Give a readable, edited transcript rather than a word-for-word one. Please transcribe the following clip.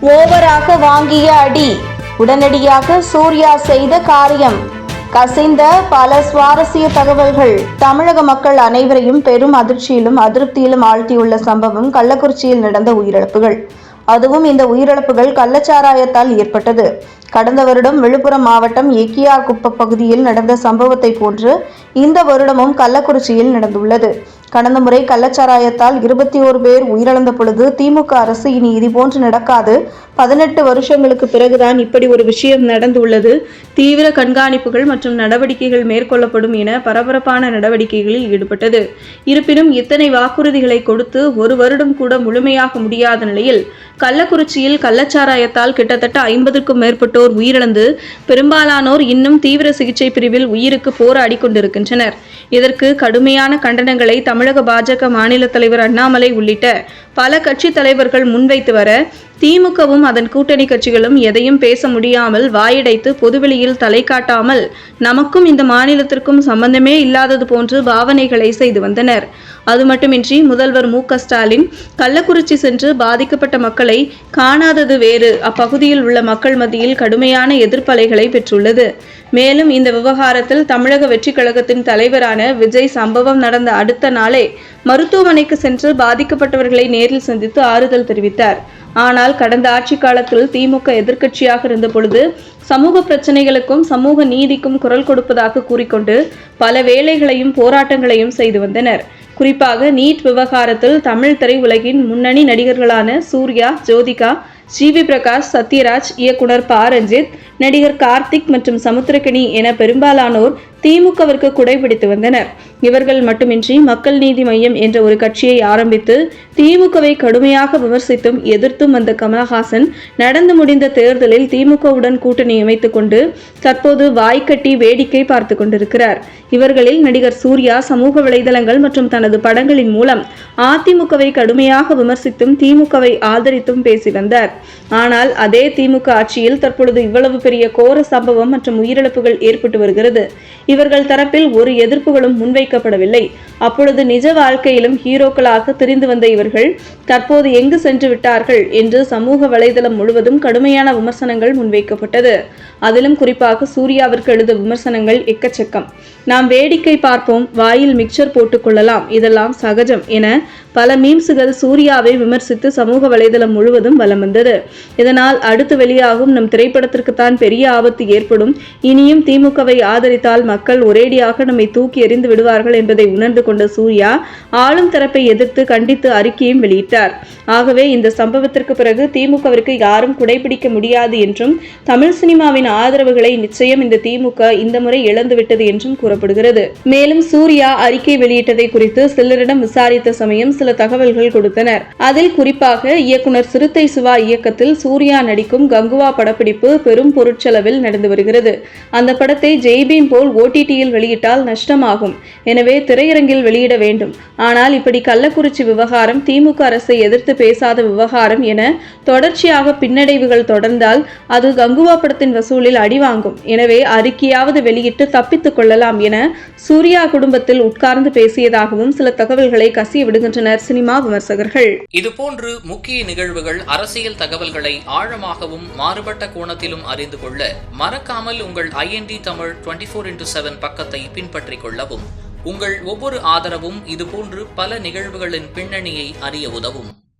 ஓவராக வாங்கிய அடி, உடனடியாக சூர்யா செய்த காரியம். கசிந்த பல சுவாரஸ்ய தகவல்கள். தமிழக மக்கள் அனைவரையும் பெரும் அதிர்ச்சியிலும் அதிருப்தியிலும் ஆழ்த்தியுள்ள சம்பவம் கள்ளக்குறிச்சியில் நடந்த உயிரிழப்புகள். அதுவும் இந்த உயிரிழப்புகள் கள்ளச்சாராயத்தால் ஏற்பட்டது. கடந்த வருடம் விழுப்புரம் மாவட்டம் எக்கியார்குப்பம் பகுதியில் நடந்த சம்பவத்தை போன்று இந்த வருடமும் கள்ளக்குறிச்சியில் நடந்துள்ளது. கடந்த முறை கள்ளச்சாராயத்தால் 21 பேர் உயிரிழந்த பொழுது திமுக அரசு இனி இதுபோன்று நடக்காது, 18 வருஷங்களுக்கு பிறகுதான் இப்படி ஒரு விஷயம் நடந்துள்ளது, தீவிர கண்காணிப்புகள் மற்றும் நடவடிக்கைகள் மேற்கொள்ளப்படும் என பரபரப்பான நடவடிக்கைகளில் ஈடுபட்டது. இருப்பினும் இத்தனை வாக்குறுதிகளை கொடுத்து ஒரு வருடம் கூட முழுமையாக முடியாத நிலையில் கள்ளக்குறிச்சியில் கள்ளச்சாராயத்தால் கிட்டத்தட்ட 50க்கும் மேற்பட்டோர் உயிரிழந்து பெரும்பாலானோர் இன்னும் தீவிர சிகிச்சை பிரிவில் உயிருக்கு போராடி கொண்டிருக்கின்றனர். இதற்கு கடுமையான கண்டனங்களை தமிழக பாஜக மாநில தலைவர் அண்ணாமலை உள்ளிட்ட பல கட்சி தலைவர்கள் முன்வைத்து வர, திமுகவும் அதன் கூட்டணி கட்சிகளும் எதையும் பேச முடியாமல் வாயடைத்து பொதுவெளியில் தலை காட்டாமல் நமக்கும் இந்த மாநிலத்திற்கும் சம்பந்தமே இல்லாதது போன்று பாவனைகளை செய்து வந்தனர். அது மட்டுமின்றி முதல்வர் மு.க.ஸ்டாலின் கள்ளக்குறிச்சி சென்று பாதிக்கப்பட்ட மக்களை காணாதது வேறு, அப்பகுதியில் உள்ள மக்கள் மத்தியில் கடுமையான எதிர்ப்பலைகளை பெற்றுள்ளது. மேலும் இந்த விவகாரத்தில் தமிழக வெற்றி கழகத்தின் தலைவரான விஜய் சம்பவம் நடந்த அடுத்த நாளே மருத்துவமனைக்கு சென்று பாதிக்கப்பட்டவர்களை நேரில் சந்தித்து ஆறுதல் தெரிவித்தார். ஆனால் கடந்த ஆட்சி காலத்தில் திமுக எதிர்க்கட்சியாக இருந்த பொழுது சமூக பிரச்சனைகளுக்கும் சமூக நீதிக்கும் குரல் கொடுப்பதாக கூறிக்கொண்டு பல வேலைகளையும் போராட்டங்களையும் செய்து வந்தனர். குறிப்பாக நீட் விவகாரத்தில் தமிழ் திரையுலகின் முன்னணி நடிகர்களான சூர்யா, ஜோதிகா, ஜி.வி. பிரகாஷ், சத்யராஜ், இயக்குனர் ப. ரஞ்சித், நடிகர் கார்த்திக் மற்றும் சமுத்திரக்கனி என பெரும்பாலானோர் திமுகவிற்கு குடைபிடித்து வந்தனர். இவர்கள் மட்டுமின்றி மக்கள் நீதி மையம் என்ற ஒரு கட்சியை ஆரம்பித்து திமுகவை கடுமையாக விமர்சித்தும் எதிர்த்தும் வந்த கமலஹாசன் நடந்து முடிந்த தேர்தலில் திமுகவுடன் கூட்டணி அமைத்துக் கொண்டு தற்போது வாய்க்கட்டி வேடிக்கை பார்த்து கொண்டிருக்கிறார். இவர்களில் நடிகர் சூர்யா சமூக வலைதளங்கள் மற்றும் தனது படங்களின் மூலம் அதிமுகவை கடுமையாக விமர்சித்தும் திமுகவை ஆதரித்தும் பேசி வந்தார். ஆனால் அதே திமுக ஆட்சியில் தற்பொழுது இவ்வளவு பெரிய கோர சம்பவம் மற்றும் உயிரிழப்புகள் ஏற்பட்டு வருகிறது. இவர்கள் தரப்பில் ஒரு எதிர்ப்புகளும் முன்வைக்கப்படவில்லை. அப்பொழுது நிஜ வாழ்க்கையிலும் ஹீரோக்களாக திரிந்து வந்த இவர்கள் தற்போது எங்கு சென்று விட்டார்கள் என்று சமூக வலைதளம் முழுவதும் கடுமையான விமர்சனங்கள் முன்வைக்கப்பட்டது. அதிலும் குறிப்பாக சூர்யாவிற்கு எழுத விமர்சனங்கள் எக்கச்சக்கம். நாம் வேடிக்கை பார்ப்போம், வாயில் மிக்சர் போட்டுக் கொள்ளலாம், இதெல்லாம் சகஜம் என பல மீம்ஸுகள் சூர்யாவை விமர்சித்து சமூக வலைதளம் முழுவதும் வலம் வந்தது. இதனால் அடுத்து வெளியாகும் நம் திரைப்படத்திற்குத்தான் பெரிய ஆபத்து ஏற்படும், இனியும் திமுகவை ஆதரித்தால் மக்கள் ஒரேடியாக நம்மை தூக்கி எறிந்து விடுவார்கள் என்பதை உணர்ந்து கொண்ட சூர்யா ஆளும் தரப்பை எதிர்த்து கண்டித்து அறிக்கையும் வெளியிட்டார். ஆகவே இந்த சம்பவத்திற்கு பிறகு திமுகவிற்கு யாரும் குடைபிடிக்க முடியாது என்றும் தமிழ் சினிமாவின் ஆதரவுகளை நிச்சயம் இந்த திமுக இந்த முறை இழந்துவிட்டது என்றும் கூறப்படுகிறது. மேலும் சூர்யா அறிக்கை வெளியிட்டதை குறித்து சிலரிடம் விசாரித்த சமயம் சில தகவல்கள் கொடுத்தனர். அதில் குறிப்பாக இயக்குனர் சிறுத்தை சிவா இயக்கத்தில் சூர்யா நடிக்கும் கங்குவா படப்பிடிப்பு பெரும் பொருட்செலவில் நடந்து வருகிறது. அந்த படத்தை ஜெய்பீம் போல் OTT-யில் வெளியிட்டால் நஷ்டமாகும், எனவே திரையரங்கில் வெளியிட வேண்டும். ஆனால் இப்படி கள்ளக்குறிச்சி விவகாரம் திமுக அரசை எதிர்த்து பேசாத விவகாரம் என தொடர்ச்சியாக பின்னடைவுகள் தொடர்ந்தால் அது கங்குவா படத்தின் வசூலில் அடிவாங்கும். எனவே அறிக்கையாவது வெளியிட்டு தப்பித்துக் கொள்ளலாம் என சூர்யா குடும்பத்தில் உட்கார்ந்து பேசியதாகவும் சில தகவல்களை கசிய விடுகின்றனர் சினிமா விமர்சகர்கள். இதுபோன்று முக்கிய நிகழ்வுகள், அரசியல் தகவல்களை ஆழமாகவும் மாறுபட்ட கோணத்திலும் அறிந்து கொள்ள மறக்காமல் உங்கள் IND தமிழ் 24/7 பக்கத்தை பின்பற்றிக் கொள்ளவும். உங்கள் ஒவ்வொரு ஆதரவும் இதுபோன்று பல நிகழ்வுகளின் பின்னணியை அறிய உதவும்.